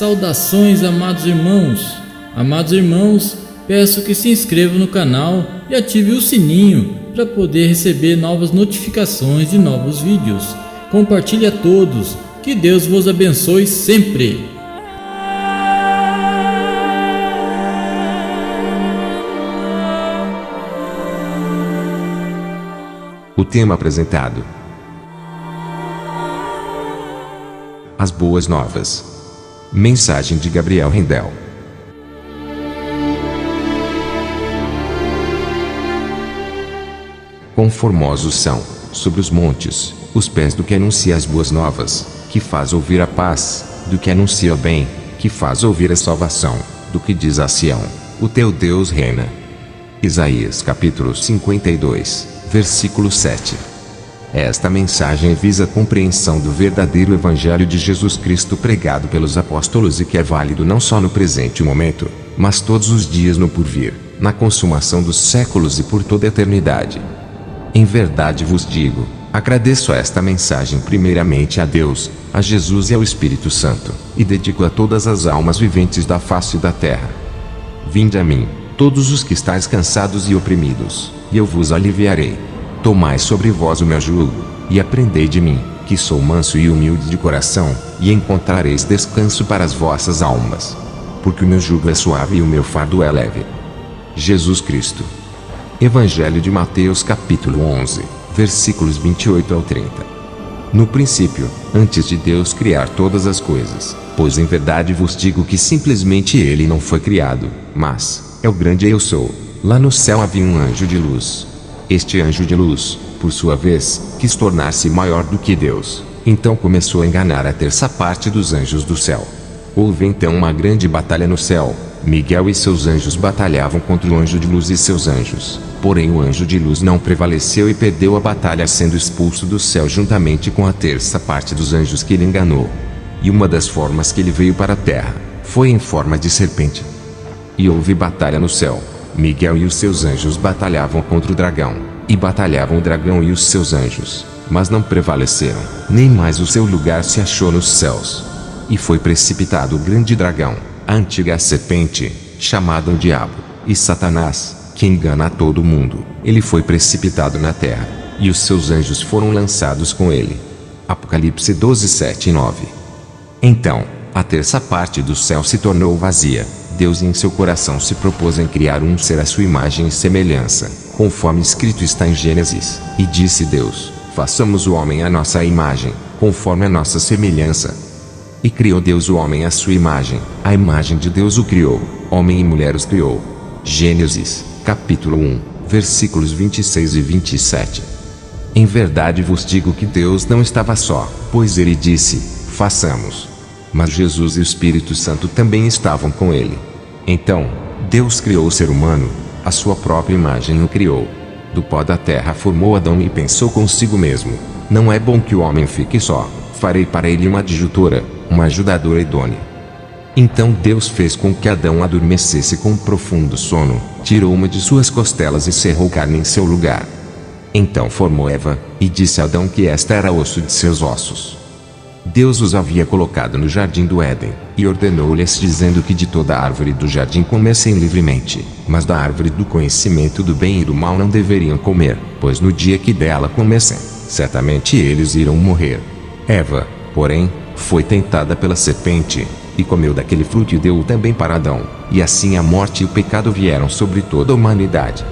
Saudações, amados irmãos! Amados irmãos, peço que se inscrevam no canal e ative o sininho para poder receber novas notificações de novos vídeos. Compartilhe a todos, que Deus vos abençoe sempre! O tema apresentado: As Boas Novas. Mensagem de Gabriel Rendel. Quão formosos são, sobre os montes, os pés do que anuncia as boas novas, que faz ouvir a paz, do que anuncia o bem, que faz ouvir a salvação, do que diz a Sião: o teu Deus reina. Isaías capítulo 52, versículo 7. Esta mensagem visa a compreensão do verdadeiro Evangelho de Jesus Cristo pregado pelos apóstolos e que é válido não só no presente momento, mas todos os dias no porvir, na consumação dos séculos e por toda a eternidade. Em verdade vos digo, agradeço esta mensagem primeiramente a Deus, a Jesus e ao Espírito Santo, e dedico a todas as almas viventes da face da terra. Vinde a mim, todos os que estáis cansados e oprimidos, e eu vos aliviarei. Tomai sobre vós o meu jugo, e aprendei de mim, que sou manso e humilde de coração, e encontrareis descanso para as vossas almas. Porque o meu jugo é suave e o meu fardo é leve. Jesus Cristo. Evangelho de Mateus capítulo 11, versículos 28 ao 30. No princípio, antes de Deus criar todas as coisas, pois em verdade vos digo que simplesmente ele não foi criado, mas é o grande Eu Sou. Lá no céu havia um anjo de luz. Este anjo de luz, por sua vez, quis tornar-se maior do que Deus. Então começou a enganar a terça parte dos anjos do céu. Houve então uma grande batalha no céu. Miguel e seus anjos batalhavam contra o anjo de luz e seus anjos. Porém o anjo de luz não prevaleceu e perdeu a batalha, sendo expulso do céu juntamente com a terça parte dos anjos que ele enganou. E uma das formas que ele veio para a terra foi em forma de serpente. E houve batalha no céu. Miguel e os seus anjos batalhavam contra o dragão, e batalhavam o dragão e os seus anjos, mas não prevaleceram, nem mais o seu lugar se achou nos céus. E foi precipitado o grande dragão, a antiga serpente, chamada o Diabo, e Satanás, que engana a todo mundo. Ele foi precipitado na terra, e os seus anjos foram lançados com ele. Apocalipse 12, 7 e 9. Então, a terça parte do céu se tornou vazia. Deus em seu coração se propôs em criar um ser à sua imagem e semelhança, conforme escrito está em Gênesis. E disse Deus: façamos o homem à nossa imagem, conforme a nossa semelhança. E criou Deus o homem à sua imagem, a imagem de Deus o criou, homem e mulher os criou. Gênesis, capítulo 1, versículos 26 e 27. Em verdade vos digo que Deus não estava só, pois ele disse: façamos. Mas Jesus e o Espírito Santo também estavam com ele. Então, Deus criou o ser humano, a sua própria imagem o criou. Do pó da terra formou Adão e pensou consigo mesmo: não é bom que o homem fique só, farei para ele uma adjutora, uma ajudadora idônea. Então Deus fez com que Adão adormecesse com um profundo sono, tirou uma de suas costelas e cerrou carne em seu lugar. Então formou Eva, e disse a Adão que esta era osso de seus ossos. Deus os havia colocado no jardim do Éden, e ordenou-lhes dizendo que de toda árvore do jardim comessem livremente, mas da árvore do conhecimento do bem e do mal não deveriam comer, pois no dia que dela comessem, certamente eles irão morrer. Eva, porém, foi tentada pela serpente, e comeu daquele fruto e deu-o também para Adão, e assim a morte e o pecado vieram sobre toda a humanidade.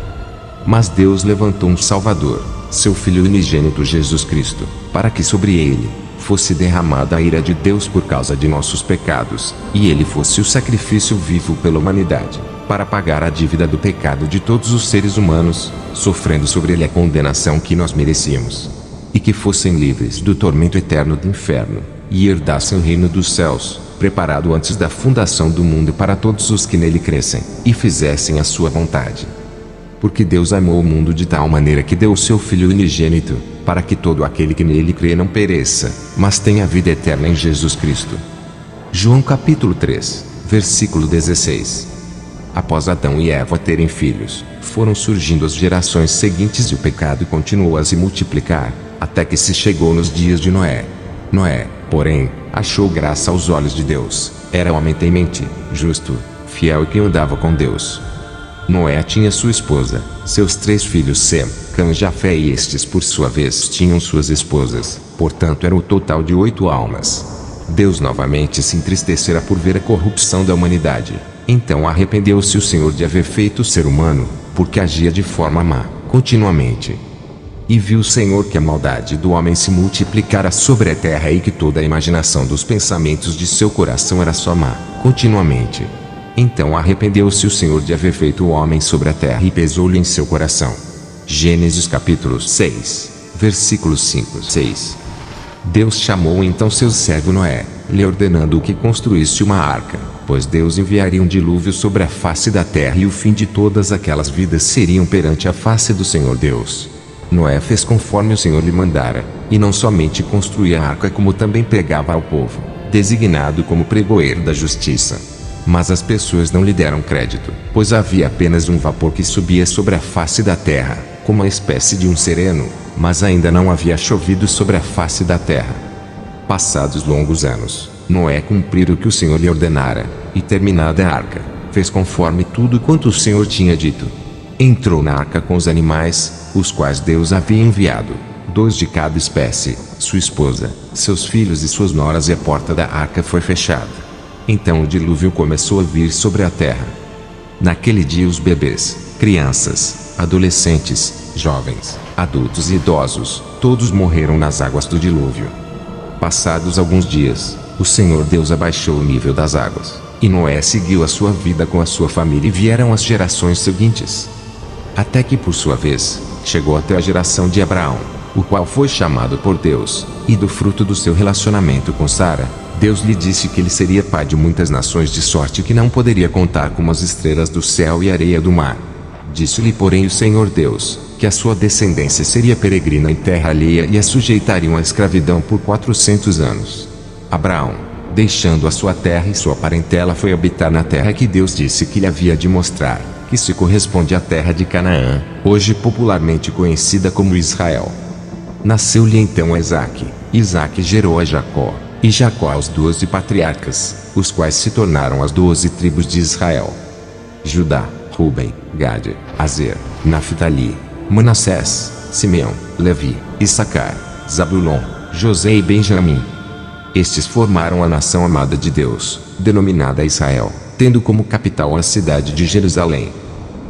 Mas Deus levantou um Salvador, seu Filho unigênito Jesus Cristo, para que sobre ele fosse derramada a ira de Deus por causa de nossos pecados, e ele fosse o sacrifício vivo pela humanidade, para pagar a dívida do pecado de todos os seres humanos, sofrendo sobre ele a condenação que nós merecíamos, e que fossem livres do tormento eterno do inferno, e herdassem o reino dos céus, preparado antes da fundação do mundo para todos os que nele crescem, e fizessem a sua vontade. Porque Deus amou o mundo de tal maneira que deu o seu Filho unigênito, para que todo aquele que nele crê não pereça, mas tenha vida eterna em Jesus Cristo. João capítulo 3, versículo 16. Após Adão e Eva terem filhos, foram surgindo as gerações seguintes e o pecado continuou a se multiplicar, até que se chegou nos dias de Noé. Noé, porém, achou graça aos olhos de Deus. Era homem temente, justo, fiel e que andava com Deus. Noé tinha sua esposa, seus 3 filhos Sem, Cã e Jafé, e estes por sua vez tinham suas esposas, portanto era o total de 8 almas. Deus novamente se entristecera por ver a corrupção da humanidade. Então arrependeu-se o Senhor de haver feito o ser humano, porque agia de forma má, continuamente. E viu o Senhor que a maldade do homem se multiplicara sobre a terra e que toda a imaginação dos pensamentos de seu coração era só má, continuamente. Então arrependeu-se o Senhor de haver feito o homem sobre a terra e pesou-lhe em seu coração. Gênesis capítulo 6, versículos 5 e 6. Deus chamou então seu servo Noé, lhe ordenando que construísse uma arca, pois Deus enviaria um dilúvio sobre a face da terra e o fim de todas aquelas vidas seriam perante a face do Senhor Deus. Noé fez conforme o Senhor lhe mandara, e não somente construía a arca como também pregava ao povo, designado como pregoeiro da justiça. Mas as pessoas não lhe deram crédito, pois havia apenas um vapor que subia sobre a face da terra, como uma espécie de um sereno, mas ainda não havia chovido sobre a face da terra. Passados longos anos, Noé cumpriu o que o Senhor lhe ordenara, e terminada a arca, fez conforme tudo quanto o Senhor tinha dito. Entrou na arca com os animais, os quais Deus havia enviado, 2 de cada espécie, sua esposa, seus filhos e suas noras, e a porta da arca foi fechada. Então o dilúvio começou a vir sobre a terra. Naquele dia os bebês, crianças, adolescentes, jovens, adultos e idosos, todos morreram nas águas do dilúvio. Passados alguns dias, o Senhor Deus abaixou o nível das águas, e Noé seguiu a sua vida com a sua família, e vieram as gerações seguintes. Até que por sua vez, chegou até a geração de Abraão, o qual foi chamado por Deus, e do fruto do seu relacionamento com Sara, Deus lhe disse que ele seria pai de muitas nações, de sorte que não poderia contar como as estrelas do céu e a areia do mar. Disse-lhe, porém, o Senhor Deus, que a sua descendência seria peregrina em terra alheia e a sujeitariam à escravidão por 400 anos. Abraão, deixando a sua terra e sua parentela, foi habitar na terra que Deus disse que lhe havia de mostrar, que se corresponde à terra de Canaã, hoje popularmente conhecida como Israel. Nasceu-lhe então Isaque, Isaque gerou a Jacó, e Jacó aos 12 patriarcas, os quais se tornaram as 12 tribos de Israel: Judá, Ruben, Gade, Azer, Naftali, Manassés, Simeão, Levi, Issacar, Zabulon, José e Benjamim. Estes formaram a nação amada de Deus, denominada Israel, tendo como capital a cidade de Jerusalém.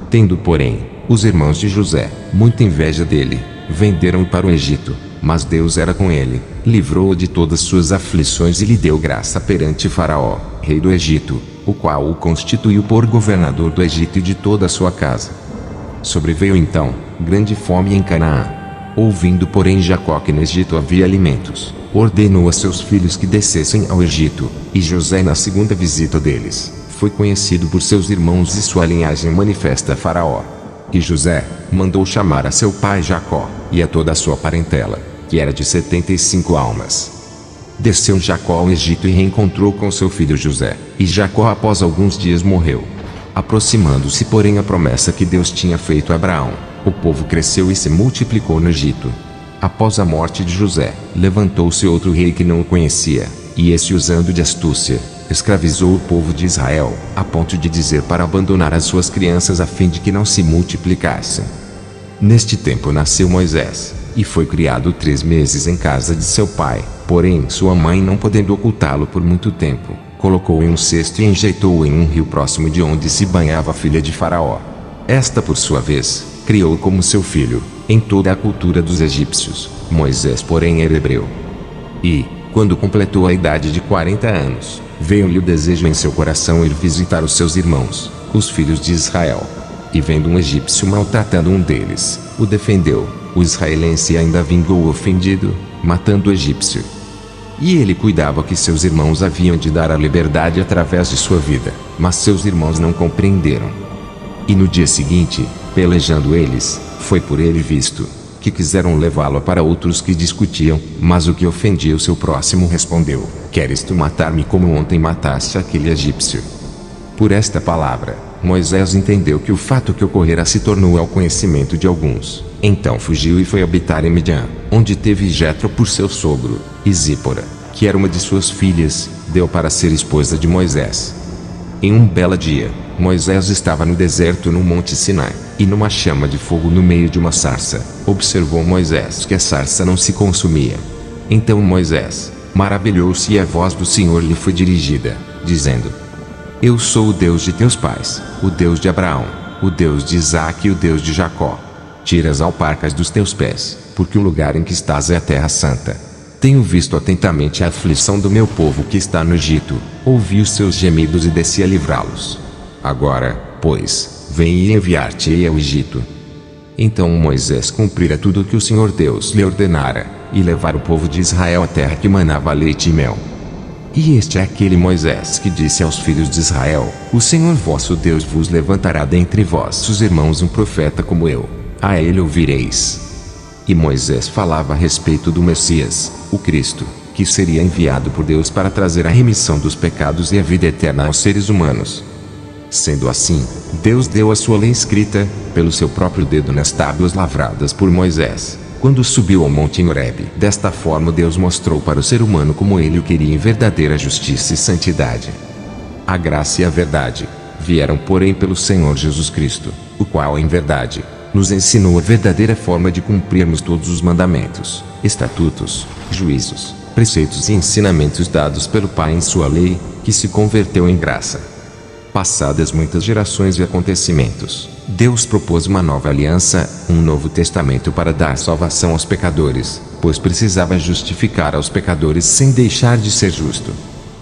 Tendo, porém, os irmãos de José muita inveja dele, venderam-o para o Egito, mas Deus era com ele, livrou-o de todas suas aflições e lhe deu graça perante Faraó, rei do Egito, o qual o constituiu por governador do Egito e de toda a sua casa. Sobreveio então grande fome em Canaã. Ouvindo, porém, Jacó que no Egito havia alimentos, ordenou a seus filhos que descessem ao Egito, e José, na segunda visita deles, foi conhecido por seus irmãos e sua linhagem manifesta a Faraó. E José mandou chamar a seu pai Jacó, e a toda a sua parentela, que era de 75 almas. Desceu Jacó ao Egito e reencontrou com seu filho José, e Jacó após alguns dias morreu. Aproximando-se, porém, a promessa que Deus tinha feito a Abraão, o povo cresceu e se multiplicou no Egito. Após a morte de José, levantou-se outro rei que não o conhecia, e esse, usando de astúcia, escravizou o povo de Israel, a ponto de dizer para abandonar as suas crianças a fim de que não se multiplicassem. Neste tempo nasceu Moisés, e foi criado 3 meses em casa de seu pai, porém sua mãe, não podendo ocultá-lo por muito tempo, colocou-o em um cesto e enjeitou-o em um rio próximo de onde se banhava a filha de Faraó. Esta, por sua vez, criou-o como seu filho, em toda a cultura dos egípcios. Moisés, porém, era hebreu. E, quando completou a idade de 40 anos, veio-lhe o desejo em seu coração ir visitar os seus irmãos, os filhos de Israel. E vendo um egípcio maltratando um deles, o defendeu. O israelense ainda vingou o ofendido, matando o egípcio. E ele cuidava que seus irmãos haviam de dar a liberdade através de sua vida, mas seus irmãos não compreenderam. E no dia seguinte, pelejando eles, foi por ele visto, que quiseram levá-lo para outros que discutiam, mas o que ofendia o seu próximo respondeu: Queres tu matar-me como ontem mataste aquele egípcio? Por esta palavra, Moisés entendeu que o fato que ocorrera se tornou ao conhecimento de alguns. Então fugiu e foi habitar em Midian, onde teve Jetro por seu sogro, e Zípora, que era uma de suas filhas, deu para ser esposa de Moisés. Em um belo dia, Moisés estava no deserto no Monte Sinai, e numa chama de fogo no meio de uma sarça, observou Moisés que a sarça não se consumia. Então Moisés maravilhou-se e a voz do Senhor lhe foi dirigida, dizendo: Eu sou o Deus de teus pais, o Deus de Abraão, o Deus de Isaque e o Deus de Jacó. Tira as alparcas dos teus pés, porque o lugar em que estás é a terra santa. Tenho visto atentamente a aflição do meu povo que está no Egito, ouvi os seus gemidos e desci a livrá-los. Agora, pois, vem e enviar-te-ei ao Egito. Então Moisés cumprira tudo o que o Senhor Deus lhe ordenara, e levar o povo de Israel à terra que manava leite e mel. E este é aquele Moisés que disse aos filhos de Israel: O Senhor vosso Deus vos levantará dentre vossos irmãos um profeta como eu, a ele ouvireis. E Moisés falava a respeito do Messias, o Cristo, que seria enviado por Deus para trazer a remissão dos pecados e a vida eterna aos seres humanos. Sendo assim, Deus deu a sua lei escrita, pelo seu próprio dedo nas tábuas lavradas por Moisés, quando subiu ao monte Horebe. Desta forma Deus mostrou para o ser humano como ele o queria em verdadeira justiça e santidade. A graça e a verdade vieram, porém, pelo Senhor Jesus Cristo, o qual, em verdade, nos ensinou a verdadeira forma de cumprirmos todos os mandamentos, estatutos, juízos, preceitos e ensinamentos dados pelo Pai em sua lei, que se converteu em graça. Passadas muitas gerações e acontecimentos, Deus propôs uma nova aliança, um novo testamento para dar salvação aos pecadores, pois precisava justificar aos pecadores sem deixar de ser justo.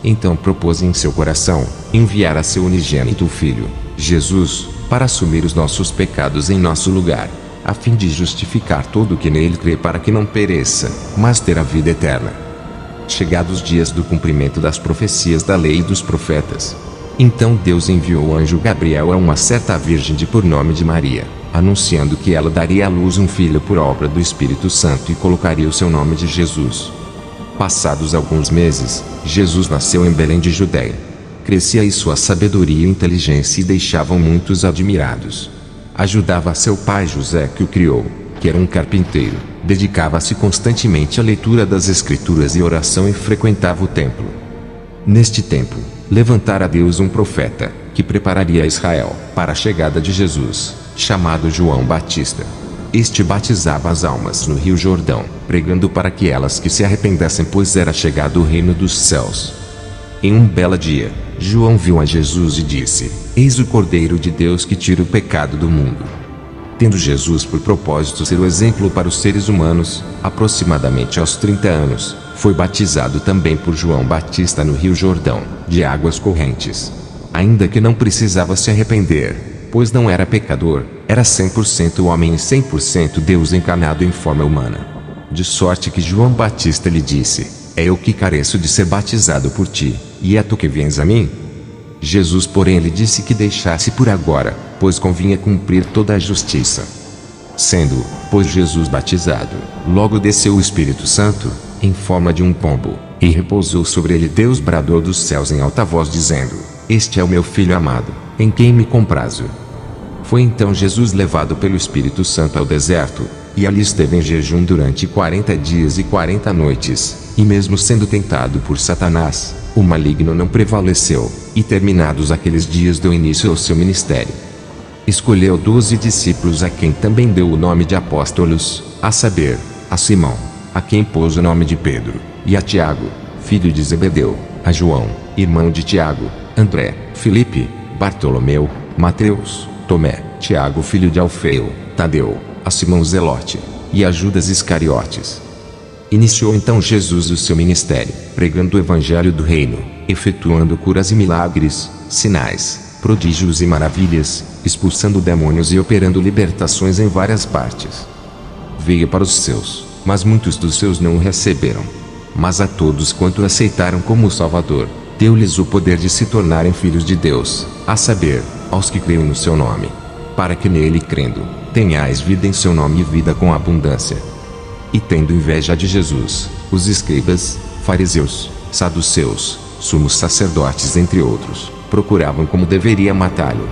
Então propôs em seu coração enviar a seu unigênito Filho, Jesus, para assumir os nossos pecados em nosso lugar, a fim de justificar todo o que nele crê para que não pereça, mas ter a vida eterna. Chegados os dias do cumprimento das profecias da lei e dos profetas, então Deus enviou o anjo Gabriel a uma certa virgem de por nome de Maria, anunciando que ela daria à luz um filho por obra do Espírito Santo e colocaria o seu nome de Jesus. Passados alguns meses, Jesus nasceu em Belém de Judeia. Crescia e sua sabedoria e inteligência e deixavam muitos admirados. Ajudava a seu pai José que o criou, que era um carpinteiro, dedicava-se constantemente à leitura das Escrituras e oração e frequentava o templo. Neste tempo, levantara Deus um profeta, que prepararia Israel para a chegada de Jesus, chamado João Batista. Este batizava as almas no Rio Jordão, pregando para que elas que se arrependessem, pois era chegado o reino dos céus. Em um belo dia, João viu a Jesus e disse: Eis o Cordeiro de Deus que tira o pecado do mundo. Tendo Jesus por propósito ser o exemplo para os seres humanos, aproximadamente aos 30 anos, foi batizado também por João Batista no Rio Jordão, de águas correntes. Ainda que não precisava se arrepender, pois não era pecador, era 100% homem e 100% Deus encarnado em forma humana. De sorte que João Batista lhe disse: É eu que careço de ser batizado por ti, e é tu que vens a mim? Jesus, porém, lhe disse que deixasse por agora, pois convinha cumprir toda a justiça. Sendo, pois, Jesus batizado, logo desceu o Espírito Santo, em forma de um pombo, e repousou sobre ele. Deus bradou dos céus em alta voz, dizendo: Este é o meu Filho amado, em quem me comprazo. Foi então Jesus levado pelo Espírito Santo ao deserto, e ali esteve em jejum durante 40 dias e 40 noites, e mesmo sendo tentado por Satanás, o maligno não prevaleceu, e terminados aqueles dias deu início ao seu ministério. Escolheu 12 discípulos, a quem também deu o nome de apóstolos, a saber, a Simão, a quem pôs o nome de Pedro, e a Tiago, filho de Zebedeu, a João, irmão de Tiago, André, Filipe, Bartolomeu, Mateus, Tomé, Tiago filho de Alfeu, Tadeu, a Simão Zelote, e a Judas Iscariotes. Iniciou então Jesus o seu ministério, pregando o evangelho do reino, efetuando curas e milagres, sinais, prodígios e maravilhas, expulsando demônios e operando libertações em várias partes. Veio para os seus, mas muitos dos seus não o receberam. Mas a todos quanto aceitaram como Salvador, deu-lhes o poder de se tornarem filhos de Deus, a saber, aos que creem no seu nome, para que nele crendo, tenhais vida em seu nome e vida com abundância. E tendo inveja de Jesus, os escribas, fariseus, saduceus, sumos sacerdotes entre outros, procuravam como deveria matá-lo.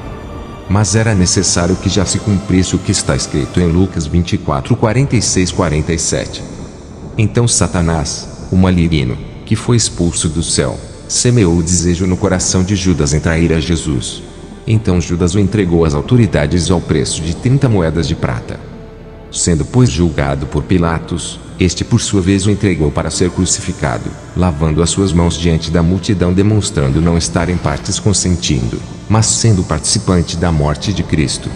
Mas era necessário que já se cumprisse o que está escrito em Lucas 24, 46-47. Então Satanás, o maligno, que foi expulso do céu, semeou o desejo no coração de Judas em trair a Jesus. Então Judas o entregou às autoridades ao preço de 30 moedas de prata. Sendo, pois, julgado por Pilatos, este por sua vez o entregou para ser crucificado, lavando as suas mãos diante da multidão, demonstrando não estar em partes consentindo, mas sendo participante da morte de Cristo.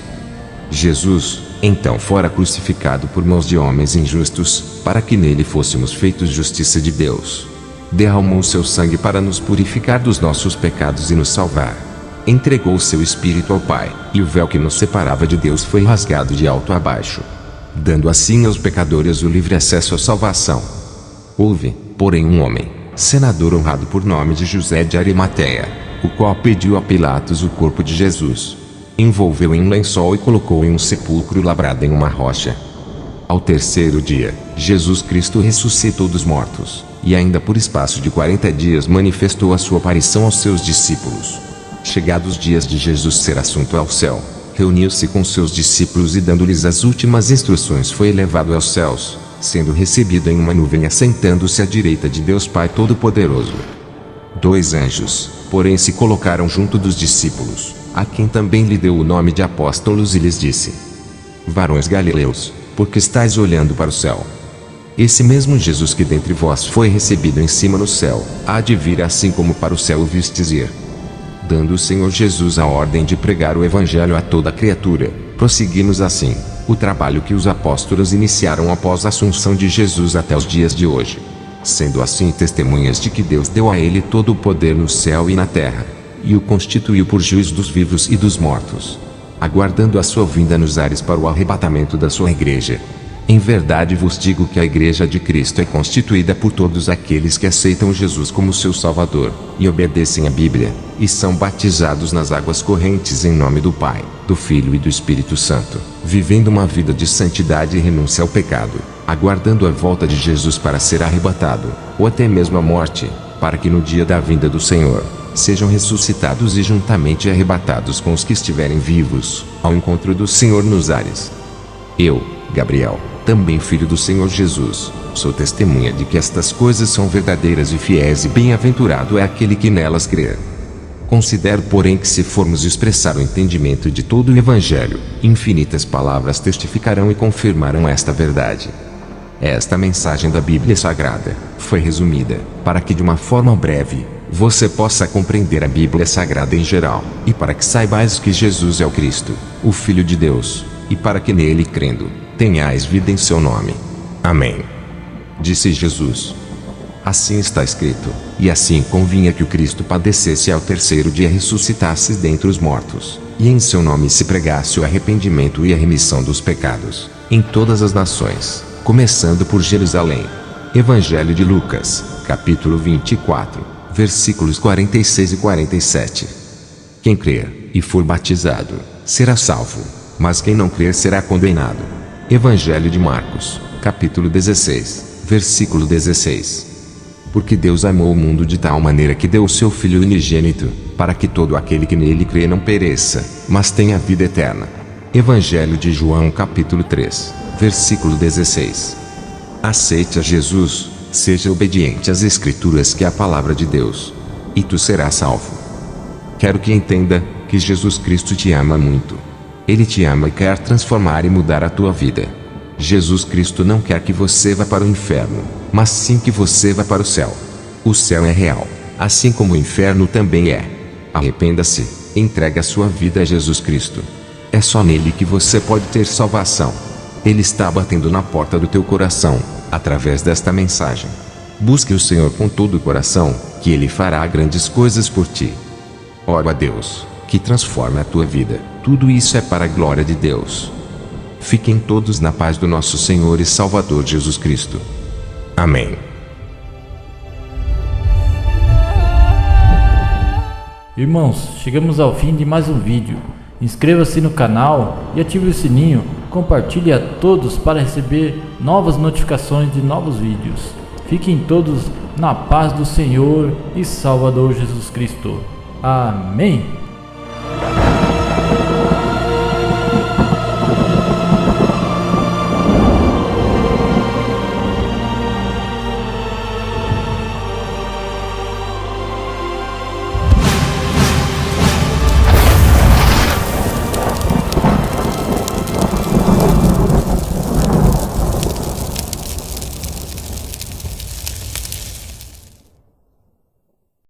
Jesus, então, fora crucificado por mãos de homens injustos, para que nele fôssemos feitos justiça de Deus. Derramou seu sangue para nos purificar dos nossos pecados e nos salvar. Entregou seu Espírito ao Pai, e o véu que nos separava de Deus foi rasgado de alto a baixo, dando assim aos pecadores o livre acesso à salvação. Houve, porém, um homem, senador honrado por nome de José de Arimateia, o qual pediu a Pilatos o corpo de Jesus. Envolveu em um lençol e colocou em um sepulcro lavrado em uma rocha. Ao terceiro dia, Jesus Cristo ressuscitou dos mortos, e ainda por espaço de 40 dias manifestou a sua aparição aos seus discípulos. Chegados os dias de Jesus ser assunto ao céu, reuniu-se com seus discípulos e, dando-lhes as últimas instruções, foi elevado aos céus, sendo recebido em uma nuvem, assentando-se à direita de Deus Pai Todo-Poderoso. 2 anjos, porém, se colocaram junto dos discípulos, a quem também lhe deu o nome de apóstolos, e lhes disse: Varões galileus, por que estáis olhando para o céu? Esse mesmo Jesus que dentre vós foi recebido em cima no céu, há de vir assim como para o céu o vistes ir. Dando o Senhor Jesus a ordem de pregar o Evangelho a toda criatura, prosseguimos assim o trabalho que os apóstolos iniciaram após a assunção de Jesus até os dias de hoje, sendo assim testemunhas de que Deus deu a ele todo o poder no céu e na terra, e o constituiu por juiz dos vivos e dos mortos, aguardando a sua vinda nos ares para o arrebatamento da sua igreja. Em verdade vos digo que a igreja de Cristo é constituída por todos aqueles que aceitam Jesus como seu Salvador, e obedecem à Bíblia, e são batizados nas águas correntes em nome do Pai, do Filho e do Espírito Santo, vivendo uma vida de santidade e renúncia ao pecado, aguardando a volta de Jesus para ser arrebatado, ou até mesmo a morte, para que no dia da vinda do Senhor, sejam ressuscitados e juntamente arrebatados com os que estiverem vivos, ao encontro do Senhor nos ares. Eu, Gabriel, também filho do Senhor Jesus, sou testemunha de que estas coisas são verdadeiras e fiéis, e bem-aventurado é aquele que nelas crer. Considero, porém, que se formos expressar o entendimento de todo o Evangelho, infinitas palavras testificarão e confirmarão esta verdade. Esta mensagem da Bíblia Sagrada foi resumida, para que de uma forma breve, você possa compreender a Bíblia Sagrada em geral, e para que saibais que Jesus é o Cristo, o Filho de Deus, e para que nele crendo, tenhais vida em seu nome. Amém. Disse Jesus. Assim está escrito, e assim convinha que o Cristo padecesse e ao terceiro dia ressuscitasse dentre os mortos, e em seu nome se pregasse o arrependimento e a remissão dos pecados, em todas as nações, começando por Jerusalém. Evangelho de Lucas, capítulo 24, versículos 46 e 47. Quem crer e for batizado, será salvo, mas quem não crer será condenado. Evangelho de Marcos, capítulo 16, versículo 16. Porque Deus amou o mundo de tal maneira que deu o seu Filho unigênito, para que todo aquele que nele crê não pereça, mas tenha vida eterna. Evangelho de João, capítulo 3, versículo 16. Aceite a Jesus, seja obediente às Escrituras, que é a palavra de Deus, e tu serás salvo. Quero que entenda que Jesus Cristo te ama muito. Ele te ama e quer transformar e mudar a tua vida. Jesus Cristo não quer que você vá para o inferno, mas sim que você vá para o céu. O céu é real, assim como o inferno também é. Arrependa-se, entregue a sua vida a Jesus Cristo. É só nele que você pode ter salvação. Ele está batendo na porta do teu coração, através desta mensagem. Busque o Senhor com todo o coração, que Ele fará grandes coisas por ti. Ora a Deus, que transforma a tua vida. Tudo isso é para a glória de Deus. Fiquem todos na paz do nosso Senhor e Salvador Jesus Cristo. Amém. Irmãos, chegamos ao fim de mais um vídeo. Inscreva-se no canal e ative o sininho. Compartilhe a todos para receber novas notificações de novos vídeos. Fiquem todos na paz do Senhor e Salvador Jesus Cristo. Amém.